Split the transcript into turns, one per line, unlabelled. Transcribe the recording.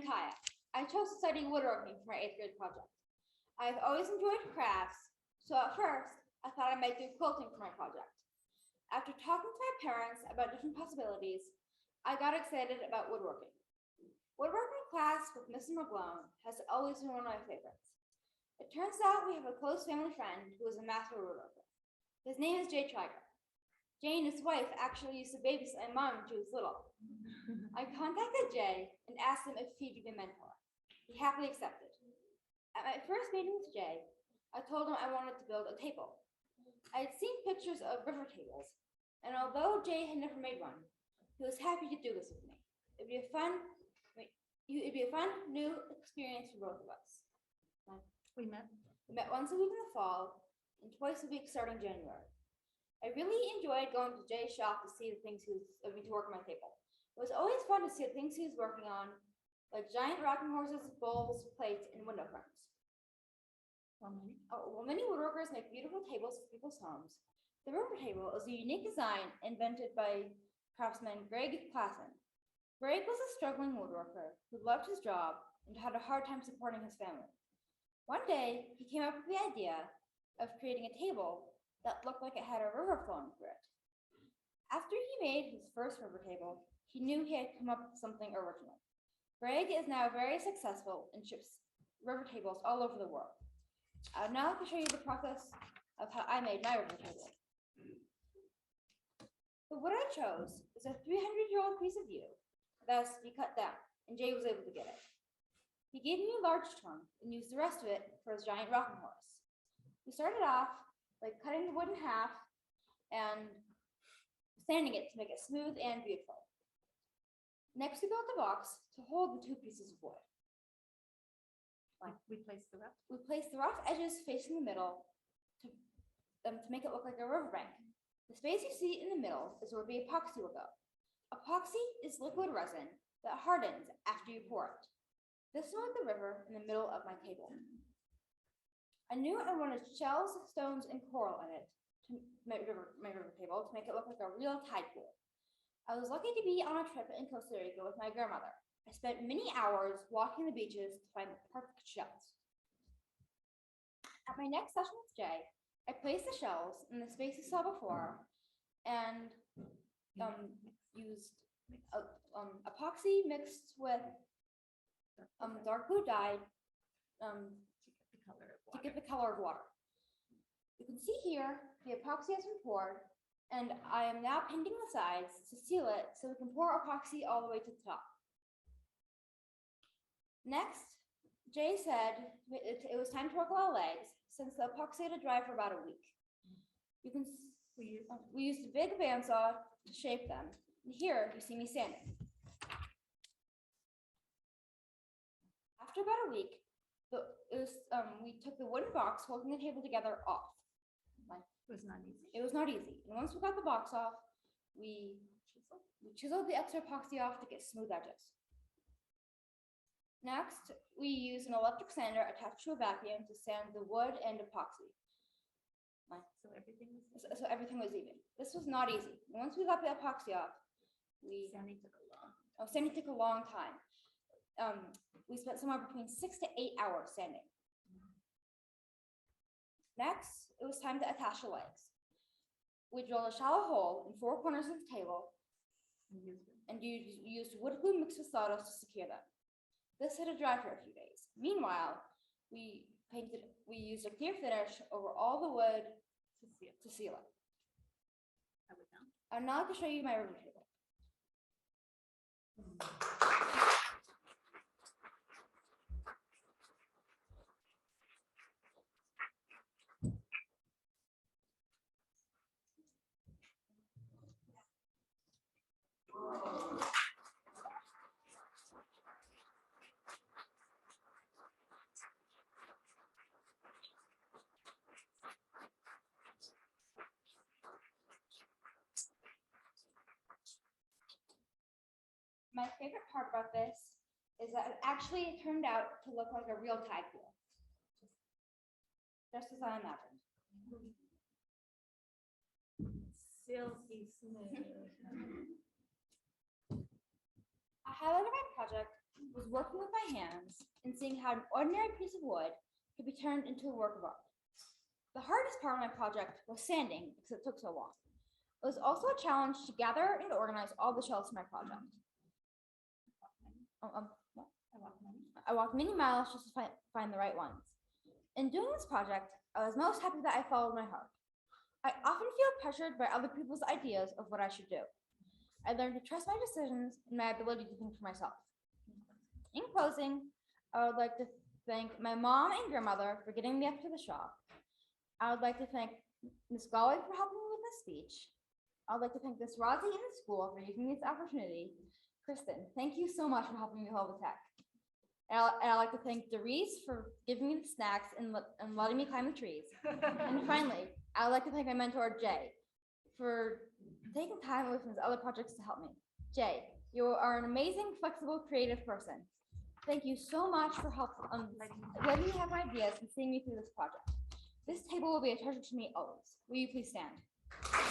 Kaya. I chose to study woodworking for my eighth grade project. I've always enjoyed crafts, so at first I thought I might do quilting for my project. After talking to my parents about different possibilities, I got excited about woodworking. Woodworking class with Mr. McGlone has always been one of my favorites. It turns out we have a close family friend who is a master woodworker. His name is Jay Triger. Jay and his wife actually used to babysit my mom when she was little. I contacted Jay and asked him if he'd be my mentor. He happily accepted. At my first meeting with Jay, I told him I wanted to build a table. I had seen pictures of river tables, and although Jay had never made one, he was happy to do this with me. It'd be a fun, new experience for both of us.
We met.
We met once a week in the fall and twice a week starting January. I really enjoyed going to Jay's shop to see the things to work on my table. It was always fun to see the things he was working on, like giant rocking horses, bowls, plates, and window frames. While many woodworkers make beautiful tables for people's homes, the river table is a unique design invented by craftsman Greg Klassen. Greg was a struggling woodworker who loved his job and had a hard time supporting his family. One day, he came up with the idea of creating a table that looked like it had a river flowing through it. After he made his first river table, he knew he had come up with something original. Greg is now very successful and ships river tables all over the world. Now I'll show you the process of how I made my river table. The wood I chose is a 300-year-old piece of yew that has to be cut down, and Jay was able to get it. He gave me a large trunk and used the rest of it for his giant rocking horse. We started off by cutting the wood in half and sanding it to make it smooth and beautiful. Next, we built a box to hold the two pieces of wood.
We placed the rough.
We placed the rough edges facing the middle to make it look like a riverbank. The space you see in the middle is where the epoxy will go. Epoxy is liquid resin that hardens after you pour it. This is like the river in the middle of my table. I knew I wanted shells, stones, and coral in it to my river table to make it look like a real tide pool. I was lucky to be on a trip in Costa Rica with my grandmother. I spent many hours walking the beaches to find the perfect shells. At my next session with Jay, I placed the shells in the space you saw before and used epoxy mixed with dark blue dye to get the color of water. You can see here the epoxy has been poured, and I am now painting the sides to seal it so we can pour epoxy all the way to the top. Next, Jay said it was time to work on our legs since the epoxy had to dry for about a week. We used a big bandsaw to shape them, and here you see me sanding. After about a week, we took the wooden box holding the table together off.
It was not easy.
It was not easy. And once we got the box off, we chiseled the extra epoxy off to get smooth edges. Next, we used an electric sander attached to a vacuum to sand the wood and epoxy.
So
everything was even. This was not easy. And once we got the epoxy off, sanding took a long time. We spent somewhere between 6 to 8 hours sanding. Next, it was time to attach the legs. We drilled a shallow hole in 4 corners of the table and used wood glue mixed with sawdust to secure them. This had to dry for a few days. Meanwhile, we used a clear finish over all the wood to seal it. And now to show you my river table. My favorite part about this is that it actually turned out to look like a real tide pool, just as I imagined.
Silky smooth.
A highlight of my project was working with my hands and seeing how an ordinary piece of wood could be turned into a work of art. The hardest part of my project was sanding because it took so long. It was also a challenge to gather and organize all the shelves for my project. What? I walked many miles just to find the right ones. In doing this project, I was most happy that I followed my heart. I often feel pressured by other people's ideas of what I should do. I learned to trust my decisions and my ability to think for myself. In closing, I would like to thank my mom and grandmother for getting me up to the shop. I would like to thank Ms. Galway for helping me with this speech. I would like to thank Ms. Rozzi and the school for giving me this opportunity. Kristen, thank you so much for helping me hold the tech. And I'd like to thank Doris for giving me the snacks and letting me climb the trees. And finally, I'd like to thank my mentor, Jay, for taking time away from his other projects to help me. Jay, you are an amazing, flexible, creative person. Thank you so much for letting me have ideas and seeing me through this project. This table will be a treasure to me always. Will you please stand?